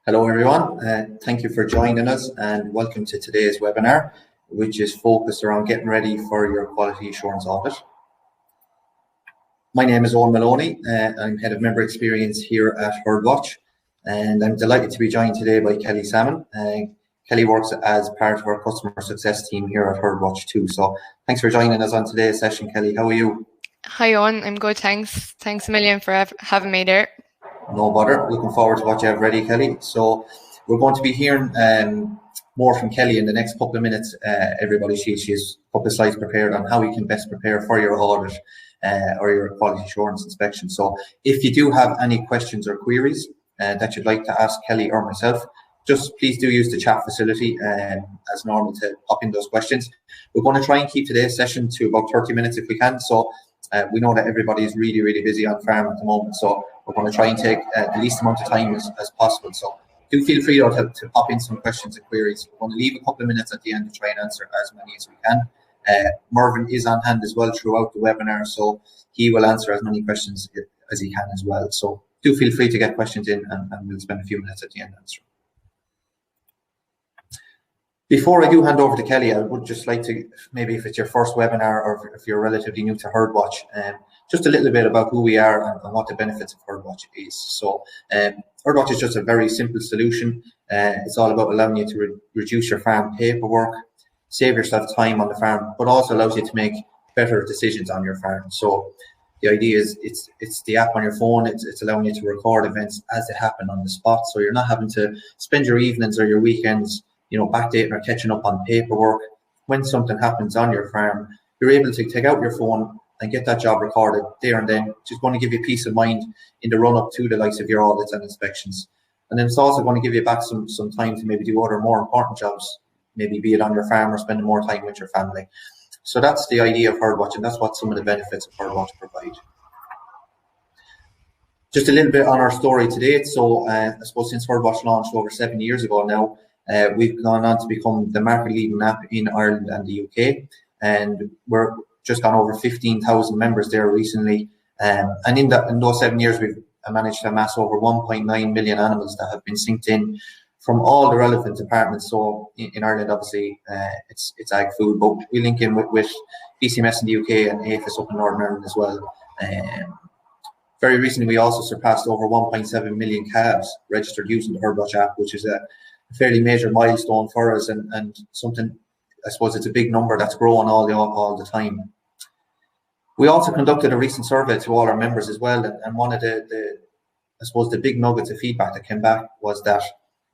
Hello everyone, thank you for joining us and welcome to today's webinar, which is focused around getting ready for your quality assurance audit. My name is Eoin Moloney, I'm Head of Member Experience here at Herdwatch, and I'm delighted to be joined today by Kelly Sammon. Kelly works as part of our customer success team here at Herdwatch too. So thanks for joining us on today's session, Kelly. How are you? Hi Eoin, I'm good, thanks. Thanks a million for having me there. No bother. Looking forward to what you have ready, Kelly. So we're going to be hearing more from Kelly in the next couple of minutes. Everybody, she's a couple of slides prepared on how you can best prepare for your audit or your quality assurance inspection. So if you do have any questions or queries that you'd like to ask Kelly or myself, just please do use the chat facility as normal to pop in those questions. We're going to try and keep today's session to about 30 minutes if we can. So we know that everybody is really, really busy on farm at the moment. So we're going to try and take the least amount of time as possible. So do feel free to pop in some questions and queries. We're going to leave a couple of minutes at the end to try and answer as many as we can. Mervyn is on hand as well throughout the webinar, so he will answer as many questions as he can as well. So do feel free to get questions in and we'll spend a few minutes at the end answering. Before I do hand over to Kelly, I would just like to, maybe if it's your first webinar or if you're relatively new to Herdwatch, just a little bit about who we are and what the benefits of Herdwatch is. So Herdwatch is just a very simple solution. It's all about allowing you to reduce your farm paperwork, save yourself time on the farm, but also allows you to make better decisions on your farm. So the idea is it's the app on your phone. It's allowing you to record events as they happen on the spot. So you're not having to spend your evenings or your weekends backdating or catching up on paperwork. When something happens on your farm, you're able to take out your phone and get that job recorded there and then, which is going to give you peace of mind in the run-up to the likes of your audits and inspections. And then it's also going to give you back some time to maybe do other more important jobs, maybe be it on your farm or spending more time with your family. So that's the idea of Herdwatch, and that's what some of the benefits of Herdwatch provide. Just a little bit on our story to date. So I suppose since Herdwatch launched over 7 years ago now, we've gone on to become the market leading app in Ireland and the UK, and we're just gone over 15,000 members there recently. And in those 7 years, we've managed to amass over 1.9 million animals that have been synced in from all the relevant departments. So in Ireland, obviously, it's ag food, but we link in with BCMS in the UK and APHIS up in Northern Ireland as well. Very recently, we also surpassed over 1.7 million calves registered using the Herdwatch app, which is a fairly major milestone for us and something, I suppose it's a big number that's growing all the time. We also conducted a recent survey to all our members as well, and one of the I suppose the big nuggets of feedback that came back was that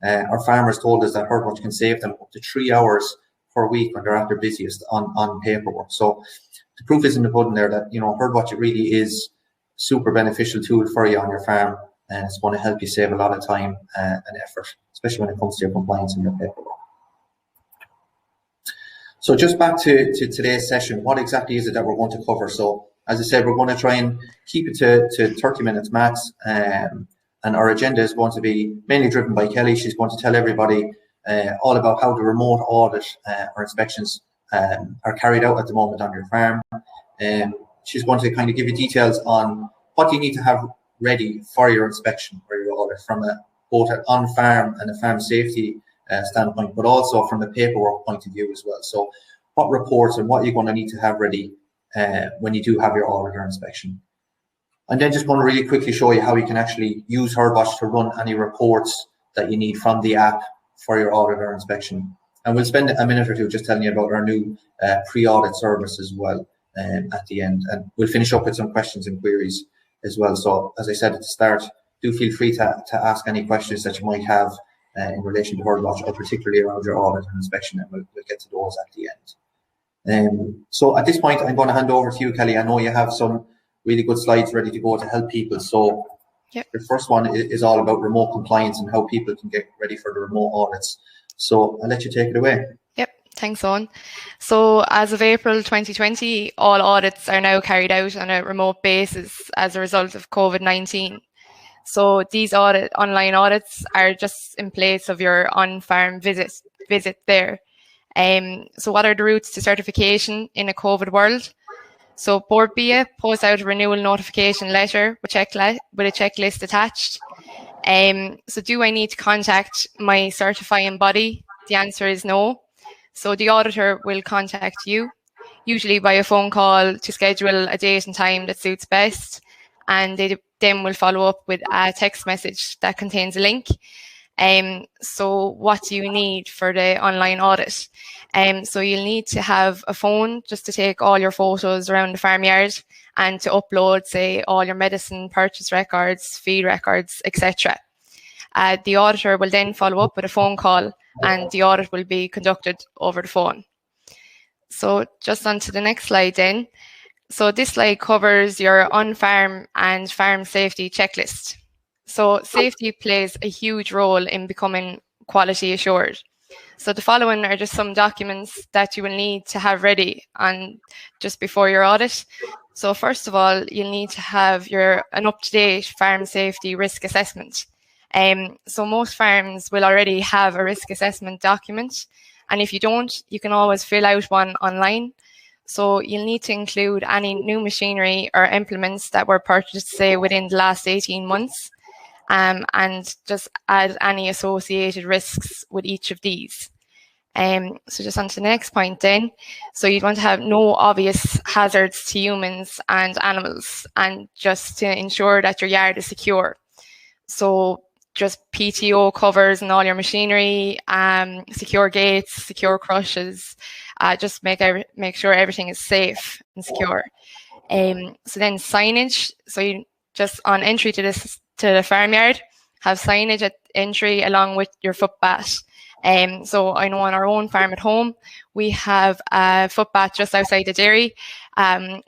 our farmers told us that Herdwatch can save them up to 3 hours per week when they're at their busiest on paperwork. So the proof is in the pudding there that Herdwatch, it really is super beneficial tool for you on your farm, and it's going to help you save a lot of time and effort, especially when it comes to your compliance and your paperwork. So just back to today's session, what exactly is it that we're going to cover? So as I said, we're going to try and keep it to 30 minutes max, and our agenda is going to be mainly driven by Kelly. She's going to tell everybody all about how the remote audit or inspections are carried out at the moment on your farm. She's going to kind of give you details on what you need to have ready for your inspection or your audit from both an on-farm and a farm safety standpoint, but also from a paperwork point of view as well. So what reports and what you're going to need to have ready when you do have your audit or inspection. And then just going to really quickly show you how you can actually use Herdwatch to run any reports that you need from the app for your audit or inspection. And we'll spend a minute or two just telling you about our new pre-audit service as well at the end. And we'll finish up with some questions and queries as well. So as I said at the start, do feel free to ask any questions that you might have in relation to Herdwatch, or particularly around your audit and inspection, and we'll get to those at the end. So at this point, I'm going to hand over to you, Kelly. I know you have some really good slides ready to go to help people. So yep. The first one is all about remote compliance and how people can get ready for the remote audits. So I'll let you take it away. Yep, thanks, Eoin. So as of April 2020, all audits are now carried out on a remote basis as a result of COVID-19. So these online audits are just in place of your on-farm visit there. So what are the routes to certification in a COVID world? So Bord Bia posts out a renewal notification letter with a checklist attached. So do I need to contact my certifying body? The answer is no. So the auditor will contact you, usually by a phone call, to schedule a date and time that suits best. And they then will follow up with a text message that contains a link. So what do you need for the online audit? So you'll need to have a phone just to take all your photos around the farmyard and to upload, say, all your medicine purchase records, feed records, etc. The auditor will then follow up with a phone call, and the audit will be conducted over the phone. So just on to the next slide then. So this slide covers your on-farm and farm safety checklist. So safety plays a huge role in becoming quality assured. So the following are just some documents that you will need to have ready on just before your audit. So first of all, you'll need to have an up-to-date farm safety risk assessment. So most farms will already have a risk assessment document, and if you don't, you can always fill out one online. So you'll need to include any new machinery or implements that were purchased, say, within the last 18 months, and just add any associated risks with each of these. So just on to the next point then. So you'd want to have no obvious hazards to humans and animals, and just to ensure that your yard is secure. So just PTO covers and all your machinery, secure gates, secure crushes, just make sure everything is safe and secure. So then signage. So you just on entry to the farmyard, have signage at entry along with your footbath. So I know on our own farm at home, we have a footbath just outside the dairy,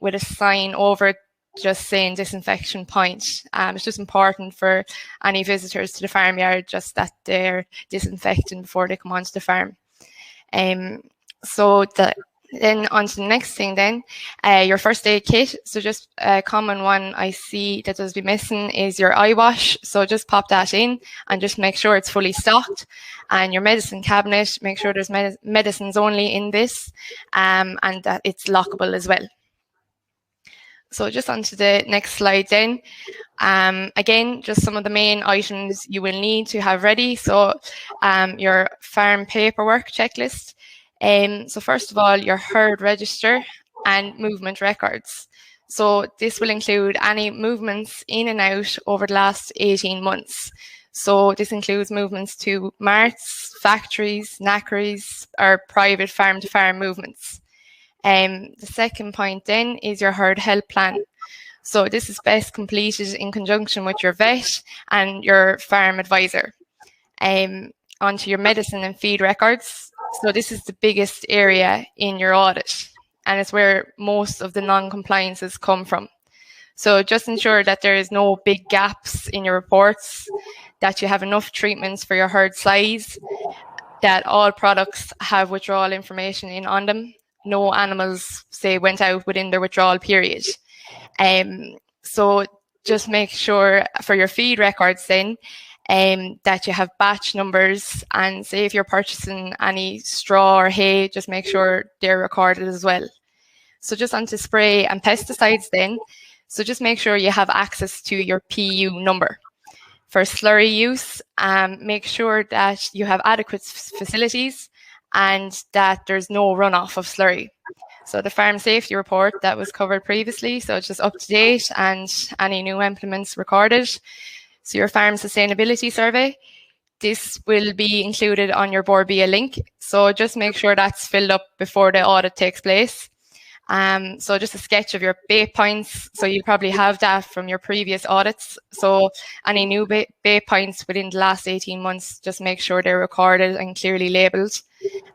with a sign over it just saying disinfection point. It's just important for any visitors to the farmyard, just that they're disinfecting before they come onto the farm. Then on to the next thing then, your first aid kit. So just a common one I see that does be missing is your eye wash. So just pop that in and just make sure it's fully stocked. And your medicine cabinet, make sure there's medicines only in this, and that it's lockable as well. So just on to the next slide then. Again, just some of the main items you will need to have ready. So your farm paperwork checklist. So first of all, your herd register and movement records. So this will include any movements in and out over the last 18 months. So this includes movements to marts, factories, knackeries, or private farm-to-farm movements. The second point then is your herd health plan. So this is best completed in conjunction with your vet and your farm advisor. Onto your medicine and feed records. So this is the biggest area in your audit, and it's where most of the non-compliances come from. So just ensure that there is no big gaps in your reports, that you have enough treatments for your herd size, that all products have withdrawal information in on them. No animals, say, went out within their withdrawal period. So just make sure for your feed records then, that you have batch numbers, and say if you're purchasing any straw or hay, just make sure they're recorded as well. So just onto spray and pesticides then. So just make sure you have access to your PU number. For slurry use, make sure that you have adequate facilities and that there's no runoff of slurry. So the farm safety report that was covered previously, so it's just up to date and any new implements recorded. So your farm sustainability survey, this will be included on your Bord Bia link. So just make sure that's filled up before the audit takes place. So just a sketch of your bait points. So you probably have that from your previous audits. So any new bait points within the last 18 months, just make sure they're recorded and clearly labelled.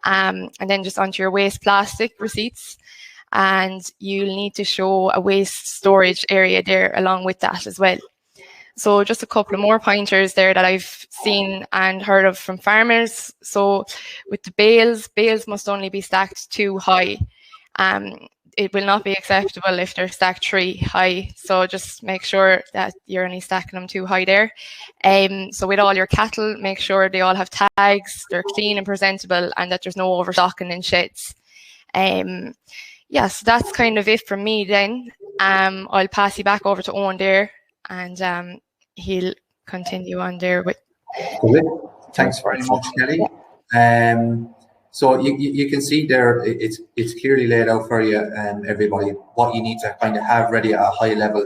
And then just onto your waste plastic receipts. And you'll need to show a waste storage area there along with that as well. So just a couple of more pointers there that I've seen and heard of from farmers. So with the bales must only be stacked 2 high. It will not be acceptable if they're stacked 3 high. So just make sure that you're only stacking them 2 high there. So with all your cattle, make sure they all have tags, they're clean and presentable, and that there's no overstocking in sheds. Yeah, so that's kind of it from me then. I'll pass you back over to Eoin there, and he'll continue on there with. Thanks very much, Kelly. So you can see there, it's clearly laid out for you, everybody, what you need to kind of have ready at a high level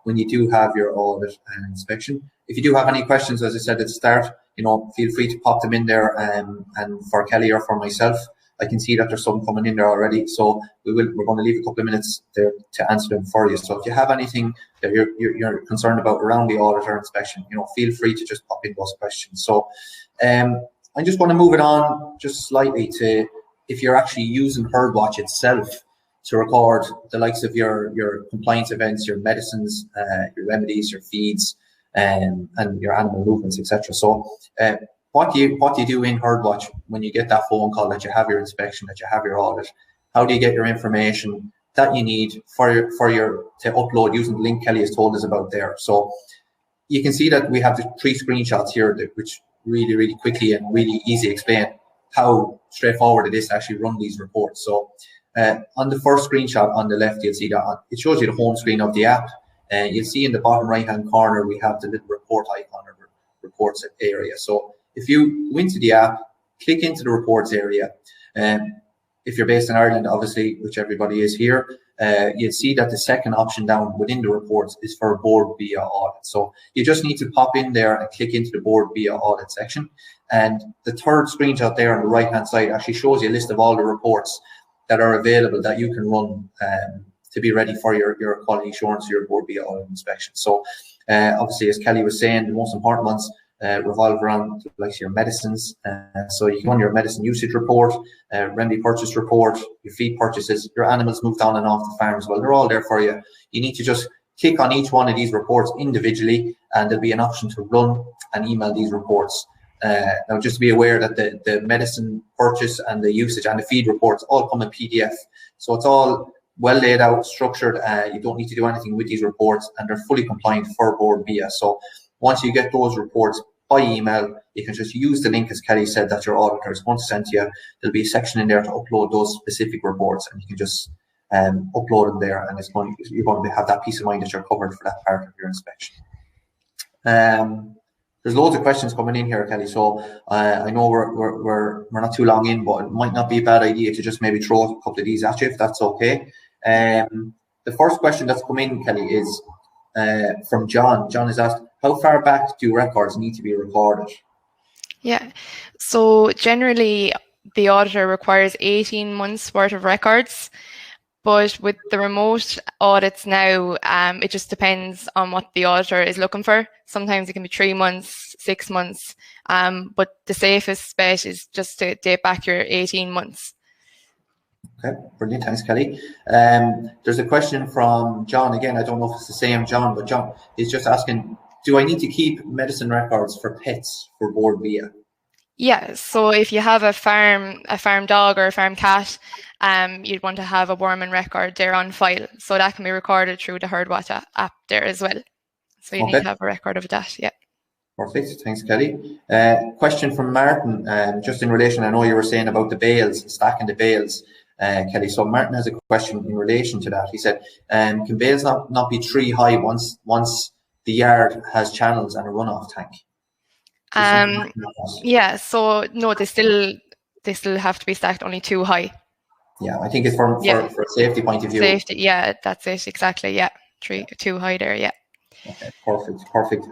when you do have your audit and inspection. If you do have any questions, as I said at the start, feel free to pop them in there, and for Kelly or for myself. I can see that there's some coming in there already, so we're going to leave a couple of minutes there to answer them for you. So if you have anything that you're concerned about around the audit or inspection, feel free to just pop in those questions. So I just want to move it on just slightly to if you're actually using Herdwatch itself to record the likes of your compliance events, your medicines, your remedies, your feeds, and your animal movements, etc. So what do you do in Herdwatch when you get that phone call that you have your inspection, that you have your audit? How do you get your information that you need for your to upload using the link Kelly has told us about there? So you can see that we have the 3 screenshots here, which really quickly and really easy explain how straightforward it is to actually run these reports. So on the first screenshot on the left, you'll see that it shows you the home screen of the app. You'll see in the bottom right hand corner we have the little report icon or reports area. So if you go into the app, click into the reports area, if you're based in Ireland, obviously, which everybody is here, you'll see that the second option down within the reports is for Bord Bia audit. So you just need to pop in there and click into the Bord Bia audit section. And the third screenshot there on the right hand side actually shows you a list of all the reports that are available that you can run to be ready for your quality assurance or your Bord Bia audit inspection. So obviously, as Kelly was saying, the most important ones revolve around like your medicines. So you can run your medicine usage report, remedy purchase report, your feed purchases, your animals moved on and off the farm as well. They're all there for you. You need to just click on each one of these reports individually, and there'll be an option to run and email these reports. Now, just to be aware that the medicine purchase and the usage and the feed reports all come in PDF. So it's all well laid out, structured. You don't need to do anything with these reports, and they're fully compliant for Bord Bia. So once you get those reports by email, you can just use the link, as Kelly said, that your auditor is going to send to you. There'll be a section in there to upload those specific reports, and you can just upload them there, and you're going to have that peace of mind that you're covered for that part of your inspection. There's loads of questions coming in here, Kelly. So I know we're not too long in, but it might not be a bad idea to just maybe throw a couple of these at you, if that's okay. The first question that's come in, Kelly, is from John. John has asked, how far back do records need to be recorded? Yeah, so generally the auditor requires 18 months worth of records, but with the remote audits now, it just depends on what the auditor is looking for. Sometimes it can be 3 months, 6 months, but the safest bet is just to date back your 18 months. Okay, brilliant. Thanks, Kelly. There's a question from John again. I don't know if it's the same John, but John is just asking, do I need to keep medicine records for pets for Bord Bia? Yeah, so if you have a farm dog or a farm cat, you'd want to have a worming record there on file. So that can be recorded through the Herdwatch app there as well. So you need to have a record of that, yeah. Perfect. Thanks, Kelly. Question from Martin, just in relation, I know you were saying about the bales, stacking the bales, Kelly. So Martin has a question in relation to that. He said, can bales not be tree high once the yard has channels and a runoff tank? Yeah, so no, they still have to be stacked only too high. Yeah, I think it's for a safety point of view. Safety, yeah, that's it exactly. Yeah, too high there. Yeah. Okay, perfect.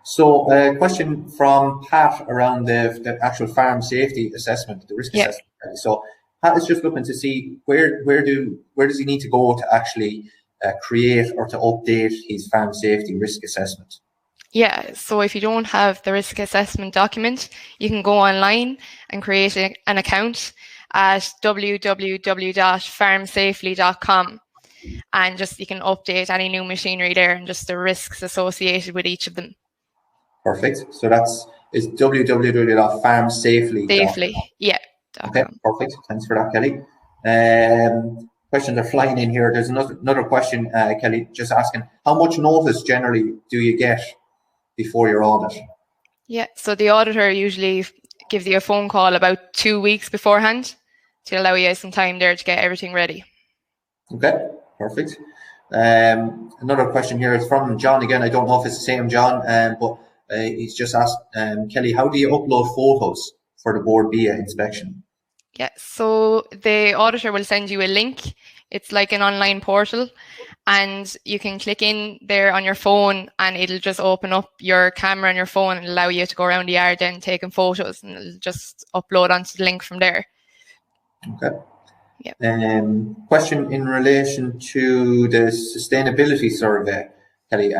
So a question from Pat around the actual farm safety assessment, the risk assessment. So Pat is just looking to see where does he need to go to actually create or to update his farm safety risk assessment. Yeah, so if you don't have the risk assessment document, you can go online and create an account at www.farmsafely.com, and just you can update any new machinery there and just the risks associated with each of them. Perfect. So it's www.farmsafely.com. Safely, yeah. Okay, perfect. Thanks for that, Kelly. Questions are flying in here. There's another question, Kelly, just asking, how much notice generally do you get before your audit? Yeah, so the auditor usually gives you a phone call about 2 weeks beforehand to allow you some time there to get everything ready. Okay, perfect. Another question here is from John again. I don't know if it's the same John, but he's just asked, Kelly, how do you upload photos for the Bord Bia inspection? Yeah, so the auditor will send you a link. It's like an online portal, and you can click in there on your phone, and it'll just open up your camera on your phone and allow you to go around the yard then taking photos, and it'll just upload onto the link from there. Okay. Yeah. Question in relation to the sustainability survey, Kelly.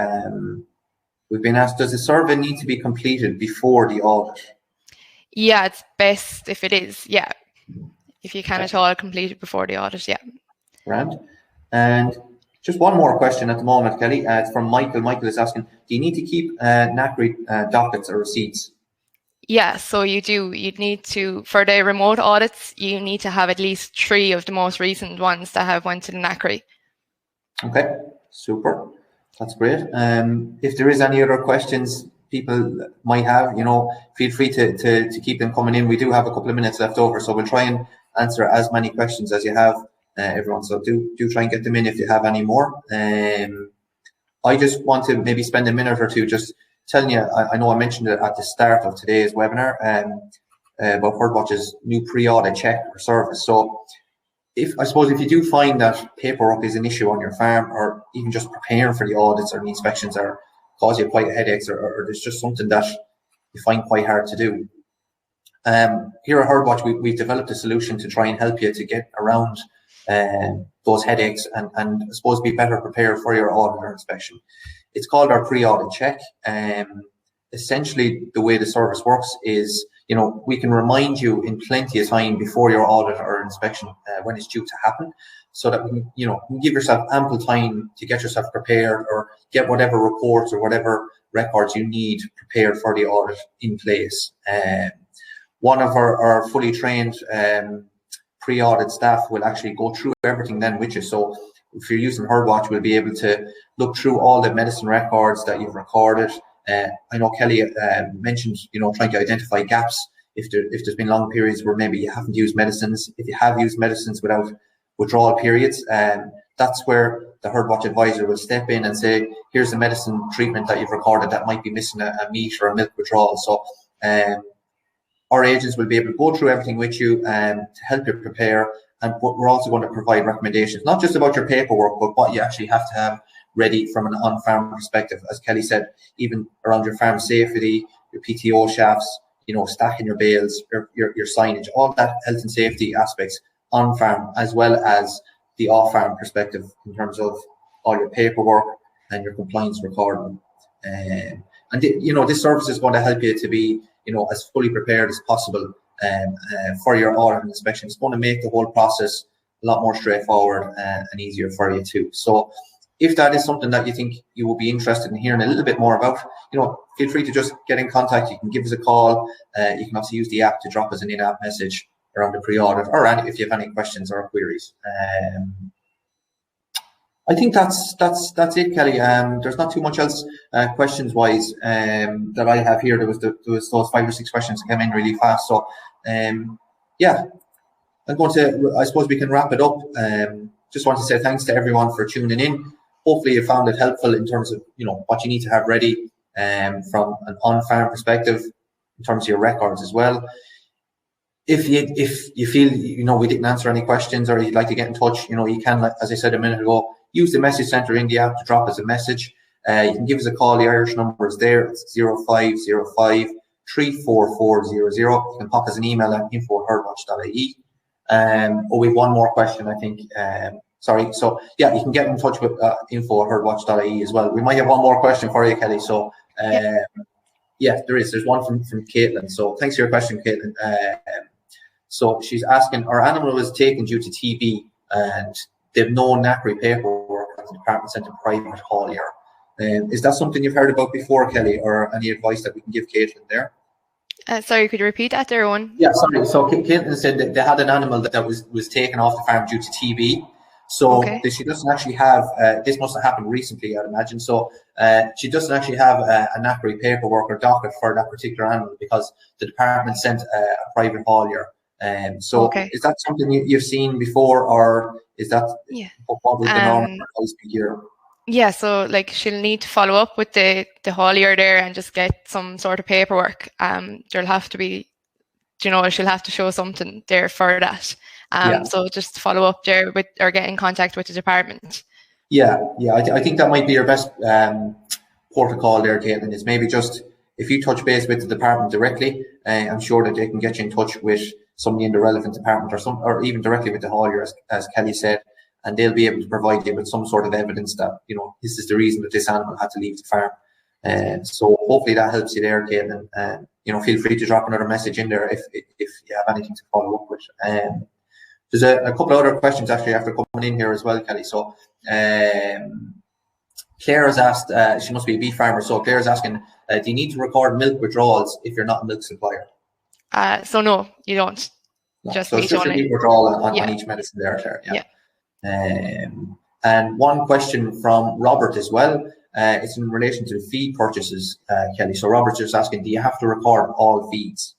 We've been asked, does the survey need to be completed before the audit? Yeah, it's best if it is. Yeah, if you can at all complete it before the audit. Yeah. Grand. And just one more question at the moment, Kelly. It's from Michael. Michael is asking, do you need to keep NACRI dockets or receipts? Yeah, so you do. You'd need to, for the remote audits, you need to have at least 3 of the most recent ones that have went to the NACRI. Okay, super. That's great. If there is any other questions people might have, feel free to keep them coming in. We do have a couple of minutes left over, so we'll try and answer as many questions as you have, everyone. So do try and get them in if you have any more. I just want to maybe spend a minute or two just telling you, I know I mentioned it at the start of today's webinar, about Herdwatch's new pre-audit check or service. So I suppose if you do find that paperwork is an issue on your farm, or even just preparing for the audits or the inspections are cause you quite headaches, or there's just something that you find quite hard to do. Here at Herdwatch, we've developed a solution to try and help you to get around those headaches and I suppose be better prepared for your audit or inspection. It's called our pre-audit check. Essentially, the way the service works is, we can remind you in plenty of time before your audit or inspection when it's due to happen, so that we can give yourself ample time to get yourself prepared or get whatever reports or whatever records you need prepared for the audit in place. One of our fully trained pre-audit staff will actually go through everything then with you. So if you're using Herdwatch, we'll be able to look through all the medicine records that you've recorded. I know Kelly mentioned, trying to identify gaps if there's been long periods where maybe you haven't used medicines. If you have used medicines without withdrawal periods, that's where the Herdwatch advisor will step in and say, here's the medicine treatment that you've recorded that might be missing a meat or a milk withdrawal. So our agents will be able to go through everything with you to help you prepare. And we're also going to provide recommendations, not just about your paperwork, but what you actually have to have ready from an on-farm perspective. As Kelly said, even around your farm safety, your PTO shafts, stacking your bales, your signage, all that health and safety aspects on-farm, as well as the off-farm perspective in terms of all your paperwork and your compliance recording. And this service is going to help you to be, as fully prepared as possible for your audit and inspection. It's going to make the whole process a lot more straightforward and easier for you too. So if that is something that you think you will be interested in hearing a little bit more about, feel free to just get in contact. You can give us a call. You can also use the app to drop us an in-app message around the pre-audit, or if you have any questions or queries. I think that's it, Kelly. There's not too much else questions-wise that I have here. There was those 5 or 6 questions that came in really fast. So yeah, I'm going to. I suppose we can wrap it up. Just want to say thanks to everyone for tuning in. Hopefully, you found it helpful in terms of what you need to have ready from an on-farm perspective in terms of your records as well. If you feel we didn't answer any questions, or you'd like to get in touch, you can, as I said a minute ago, use the message center in the app to drop us a message. You can give us a call. The Irish number is there. It's 0505 34400. You can pop us an email at info@herdwatch.ie. We have one more question, I think. Sorry. So yeah, you can get in touch with info@herdwatch.ie as well. We might have one more question for you, Kelly. So yeah, there is. There's one from Caitlin. So thanks for your question, Caitlin. So she's asking, our animal was taken due to TB and they've no NACRI paperwork and the department sent a private haulier. Is that something you've heard about before, Kelly, or any advice that we can give Caitlin there? Sorry, could you repeat that there, Eoin? Yeah, sorry. So Caitlin said that they had an animal that was taken off the farm due to TB. So she doesn't actually have, this must have happened recently, I'd imagine. So she doesn't actually have a NACRI paperwork or docket for that particular animal because the department sent a private haulier. So is that something you've seen before, or Is that what would the normal advice be here? Yeah, so like she'll need to follow up with the haulier there and just get some sort of paperwork. There'll have to be, she'll have to show something there for that. So just follow up there with, or get in contact with the department. Yeah, I think that might be your best protocol there, Caitlin, is maybe just if you touch base with the department directly, I'm sure that they can get you in touch with somebody in the relevant department or even directly with the haulier, as Kelly said, and they'll be able to provide you with some sort of evidence that, this is the reason that this animal had to leave the farm. So hopefully that helps you there, Caitlin. Feel free to drop another message in there if you have anything to follow up with. There's a couple of other questions actually after coming in here as well, Kelly. So Claire has asked, she must be a beef farmer, so Claire is asking, do you need to record milk withdrawals if you're not a milk supplier? So no, you don't. No. So it's just a milk withdrawal on each medicine there, Claire. Yeah. And one question from Robert as well. It's in relation to feed purchases, Kelly. So Robert's just asking, do you have to record all feeds?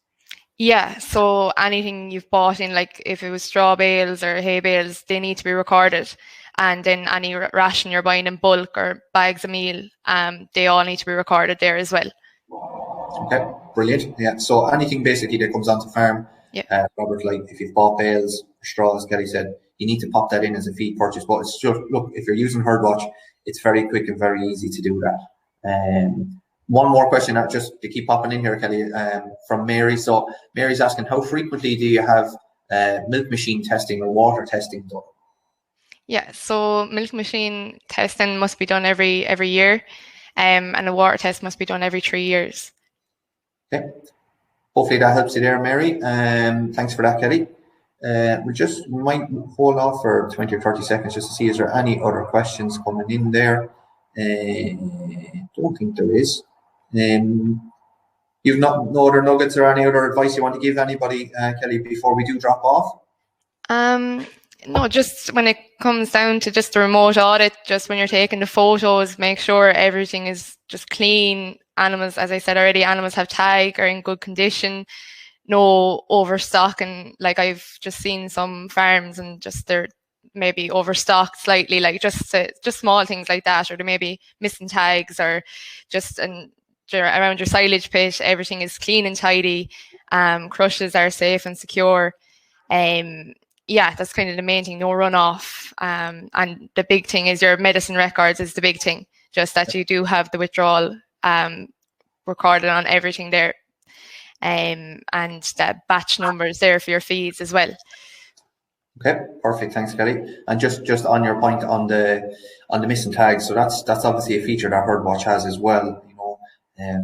Yeah, so anything you've bought in, like if it was straw bales or hay bales, they need to be recorded. And then any ration you're buying in bulk or bags of meal, they all need to be recorded there as well. Okay, brilliant. Yeah, so anything basically that comes onto farm, Robert, like if you've bought bales or straw, as Kelly said, you need to pop that in as a feed purchase. But it's just, look, if you're using Herdwatch, it's very quick and very easy to do that. One more question, just to keep popping in here, Kelly, from Mary. So Mary's asking, how frequently do you have milk machine testing or water testing done? Yeah, so milk machine testing must be done every year, and a water test must be done every 3 years. Okay, hopefully that helps you there, Mary. Thanks for that, Kelly. We might hold off for 20 or 30 seconds just to see is there any other questions coming in there. Don't think there is. You've no other nuggets or any other advice you want to give anybody, Kelly, before we do drop off? No, just when it comes down to just the remote audit, just when you're taking the photos, make sure everything is just clean. Animals, as I said already, animals have tag, are in good condition, no overstocking. Like I've just seen some farms and just they're maybe overstocked slightly, like just small things like that, or they may be missing tags, or just around your silage pit, everything is clean and tidy. Crushes are safe and secure. Yeah, that's kind of the main thing, no runoff. And the big thing is your medicine records is the big thing, just that you do have the withdrawal recorded on everything there. And that batch numbers there for your feeds as well. Okay, perfect. Thanks, Kelly. And just on your point on the missing tags, so that's obviously a feature that Herdwatch has as well.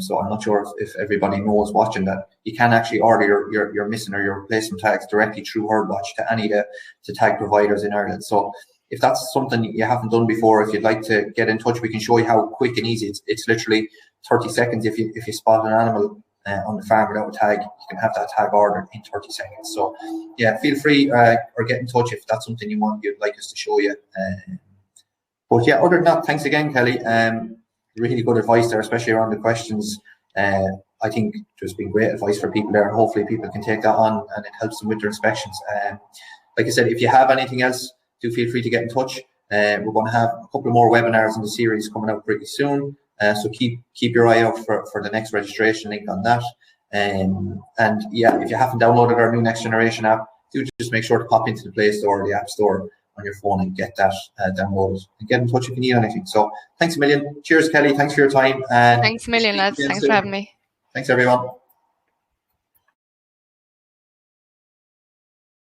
So I'm not sure if everybody knows watching that you can actually order your missing or your replacement tags directly through Herdwatch to any of the tag providers in Ireland. So if that's something you haven't done before, if you'd like to get in touch, we can show you how quick and easy it's literally 30 seconds. If you spot an animal on the farm without a tag, you can have that tag ordered in 30 seconds. So yeah, feel free or get in touch if that's something you'd like us to show you. But yeah, other than that, thanks again, Kelly. Really good advice there, especially around the questions. I think there's been great advice for people there, and hopefully people can take that on and it helps them with their inspections. Like I said, if you have anything else, do feel free to get in touch. We're going to have a couple more webinars in the series coming out pretty soon. So keep your eye out for the next registration link on that. And yeah, if you haven't downloaded our new next generation app, do just make sure to pop into the Play Store or the App Store on your phone and get that downloaded. And get in touch if you need anything. So thanks a million. Cheers, Kelly. Thanks for your time. And thanks a million, lads. Thanks for having me. Thanks, everyone.